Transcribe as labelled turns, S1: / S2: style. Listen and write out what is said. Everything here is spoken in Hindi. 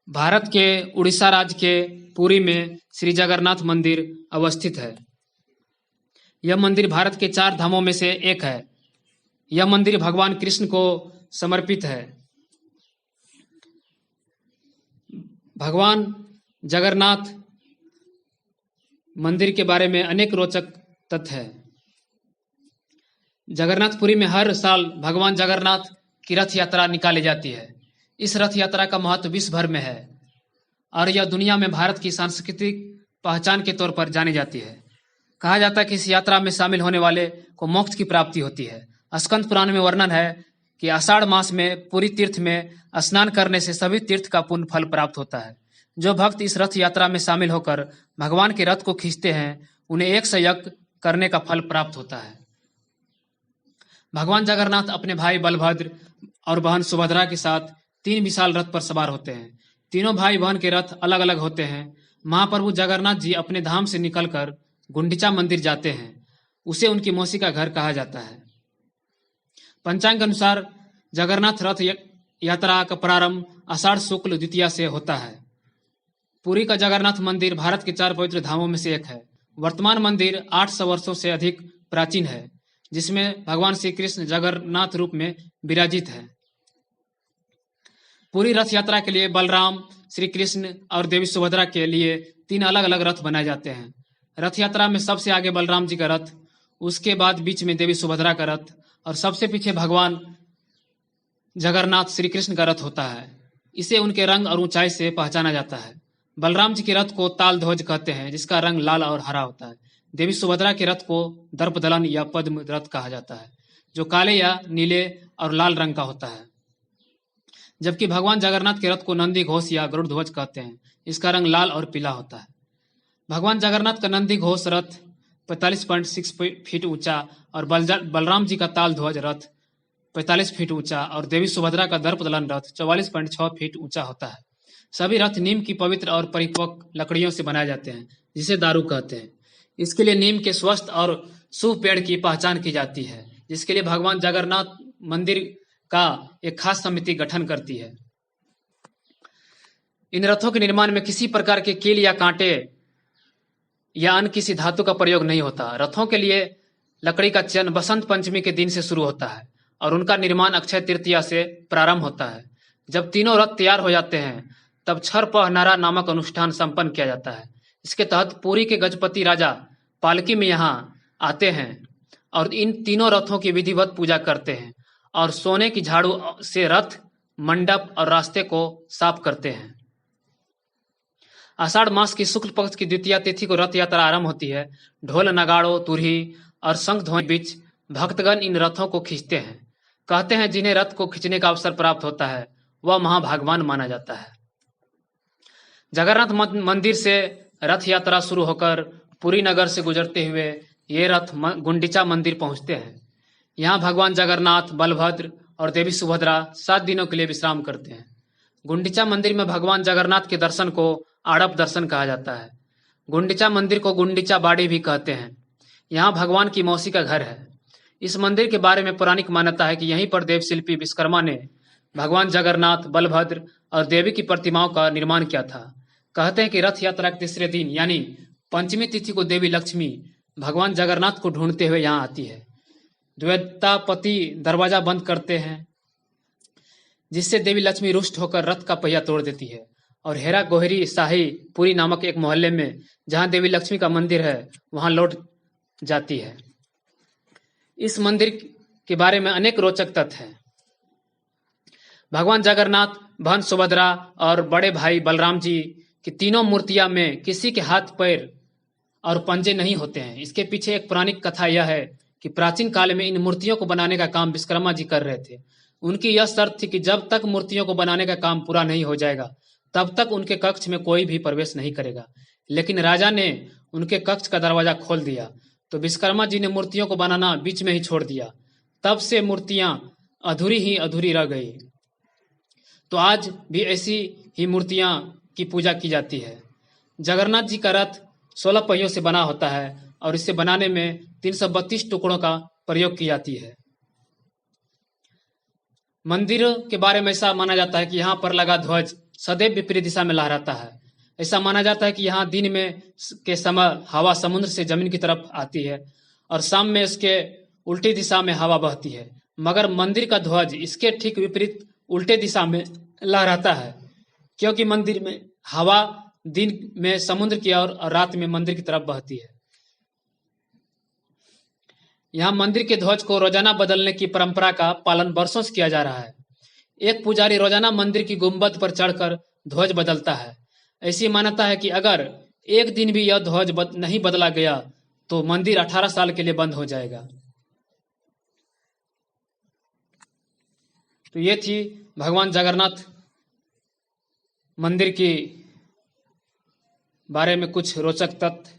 S1: भारत के उड़ीसा राज्य के पुरी में श्री जगन्नाथ मंदिर अवस्थित है। यह मंदिर भारत के 4 धामों में से एक है। यह मंदिर भगवान कृष्ण को समर्पित है। भगवान जगन्नाथ मंदिर के बारे में अनेक रोचक तथ्य हैं। जगन्नाथपुरी में हर साल भगवान जगन्नाथ की रथ यात्रा निकाली जाती है। इस रथ यात्रा का महत्व विश्व भर में है और यह दुनिया में भारत की सांस्कृतिक पहचान के तौर पर जानी जाती है। कहा जाता है कि इस यात्रा में शामिल होने वाले को मोक्ष की प्राप्ति होती है। स्कंद पुराण में वर्णन है कि आषाढ़ मास में पुरी तीर्थ में स्नान करने से सभी तीर्थ का पुण्य फल प्राप्त होता है। जो भक्त इस रथ यात्रा में शामिल होकर भगवान के रथ को खींचते हैं उन्हें 100 यज्ञ करने का फल प्राप्त होता है। भगवान जगन्नाथ अपने भाई बलभद्र और बहन सुभद्रा के साथ 3 विशाल रथ पर सवार होते हैं। तीनों भाई बहन के रथ अलग अलग होते हैं। महाप्रभु जगन्नाथ जी अपने धाम से निकलकर गुंडीचा मंदिर जाते हैं। उसे उनकी मौसी का घर कहा जाता है। पंचांग अनुसार जगन्नाथ रथ यात्रा का प्रारंभ आषाढ़ शुक्ल द्वितीया से होता है। पुरी का जगन्नाथ मंदिर भारत के 4 पवित्र धामों में से एक है। वर्तमान मंदिर 800 वर्षों से अधिक प्राचीन है, जिसमें भगवान श्री कृष्ण जगन्नाथ रूप में विराजित है। पूरी रथ यात्रा के लिए बलराम, श्री कृष्ण और देवी सुभद्रा के लिए 3 अलग अलग रथ बनाए जाते हैं। रथ यात्रा में सबसे आगे बलराम जी का रथ, उसके बाद बीच में देवी सुभद्रा का रथ और सबसे पीछे भगवान जगन्नाथ श्री कृष्ण का रथ होता है। इसे उनके रंग और ऊंचाई से पहचाना जाता है। बलराम जी के रथ को ताल ध्वज कहते हैं, जिसका रंग लाल और हरा होता है। देवी सुभद्रा के रथ को दर्पदलन या पद्म रथ कहा जाता है, जो काले या नीले और लाल रंग का होता है। जबकि भगवान जगन्नाथ के रथ को नंदी घोष या गरुड़ ध्वज कहते हैं। इसका रंग लाल और पीला होता है। भगवान जगन्नाथ का नंदी घोष रथ 45.6 फीट ऊंचा और बलराम जी का ताल ध्वज रथ 45 फीट ऊंचा और देवी सुभद्रा का दर्पदलन रथ 44.6 फीट ऊंचा होता है। सभी रथ नीम की पवित्र और परिपक्व लकड़ियों से बनाए जाते हैं, जिसे दारू कहते हैं। इसके लिए नीम के स्वस्थ और शुभ पेड़ की पहचान की जाती है, जिसके लिए भगवान जगन्नाथ मंदिर का एक खास समिति गठन करती है। इन रथों के निर्माण में किसी प्रकार के कील या कांटे या अन्य किसी धातु का प्रयोग नहीं होता। रथों के लिए लकड़ी का चयन बसंत पंचमी के दिन से शुरू होता है और उनका निर्माण अक्षय तृतीया से प्रारंभ होता है। जब तीनों रथ तैयार हो जाते हैं तब छर पहनारा नामक अनुष्ठान संपन्न किया जाता है। इसके तहत पुरी के गजपति राजा पालकी में यहाँ आते हैं और इन तीनों रथों की विधिवत पूजा करते हैं और सोने की झाड़ू से रथ, मंडप और रास्ते को साफ करते हैं। आषाढ़ मास की शुक्ल पक्ष की द्वितीया तिथि को रथ यात्रा आरंभ होती है। ढोल, नगाड़ों, तुरही और शंख ध्वनि बीच भक्तगण इन रथों को खींचते हैं। कहते हैं जिन्हें रथ को खींचने का अवसर प्राप्त होता है वह महाभाग्यवान माना जाता है। जगन्नाथ मंदिर से रथ यात्रा शुरू होकर पुरी नगर से गुजरते हुए ये रथ गुंडीचा मंदिर पहुंचते हैं। यहाँ भगवान जगन्नाथ, बलभद्र और देवी सुभद्रा 7 दिनों के लिए विश्राम करते हैं। गुंडीचा मंदिर में भगवान जगन्नाथ के दर्शन को आड़प दर्शन कहा जाता है। गुंडीचा मंदिर को गुंडीचा बाड़ी भी कहते हैं। यहाँ भगवान की मौसी का घर है। इस मंदिर के बारे में पौराणिक मान्यता है कि यहीं पर देवशिल्पी विश्वकर्मा ने भगवान जगन्नाथ, बलभद्र और देवी की प्रतिमाओं का निर्माण किया था। कहते हैं कि रथ यात्रा के तीसरे दिन यानी पंचमी तिथि को देवी लक्ष्मी भगवान जगन्नाथ को ढूंढते हुए यहाँ आती है। द्वैतापति दरवाजा बंद करते हैं, जिससे देवी लक्ष्मी रुष्ट होकर रथ का पहिया तोड़ देती है और हेरा गोहरी शाही पुरी नामक एक मोहल्ले में जहां देवी लक्ष्मी का मंदिर है वहां लौट जाती है। इस मंदिर के बारे में अनेक रोचक तथ्य हैं। भगवान जगन्नाथ, बहन सुभद्रा और बड़े भाई बलराम जी की तीनों मूर्तियां में किसी के हाथ, पैर और पंजे नहीं होते हैं। इसके पीछे एक पौराणिक कथा यह है कि प्राचीन काल में इन मूर्तियों को बनाने का काम विश्वकर्मा जी कर रहे थे। उनकी यह शर्त थी कि जब तक मूर्तियों को बनाने का काम पूरा नहीं हो जाएगा तब तक उनके कक्ष में कोई भी प्रवेश नहीं करेगा। लेकिन राजा ने उनके कक्ष का दरवाजा खोल दिया तो विश्वकर्मा जी ने मूर्तियों को बनाना बीच में ही छोड़ दिया। तब से मूर्तियां अधूरी रह गई। तो आज भी ऐसी ही मूर्तियां की पूजा की जाती है। जगन्नाथ जी का रथ 16 पहियों से बना होता है और इसे बनाने में 332 टुकड़ों का प्रयोग की जाती है। मंदिर के बारे में ऐसा माना जाता है कि यहाँ पर लगा ध्वज सदैव विपरीत दिशा में लहराता है। ऐसा माना जाता है कि यहाँ दिन में के समय हवा समुद्र से जमीन की तरफ आती है और शाम में इसके उल्टी दिशा में हवा बहती है, मगर मंदिर का ध्वज इसके ठीक विपरीत उल्टे दिशा में लहराता है, क्योंकि मंदिर में हवा दिन में समुद्र की ओर और रात में मंदिर की तरफ बहती है। यहाँ मंदिर के ध्वज को रोजाना बदलने की परंपरा का पालन वर्षों से किया जा रहा है। एक पुजारी रोजाना मंदिर की गुंबद पर चढ़कर ध्वज बदलता है। ऐसी मान्यता है कि अगर एक दिन भी यह ध्वज नहीं बदला गया तो मंदिर 18 साल के लिए बंद हो जाएगा। तो ये थी भगवान जगन्नाथ मंदिर के बारे में कुछ रोचक तथ्य।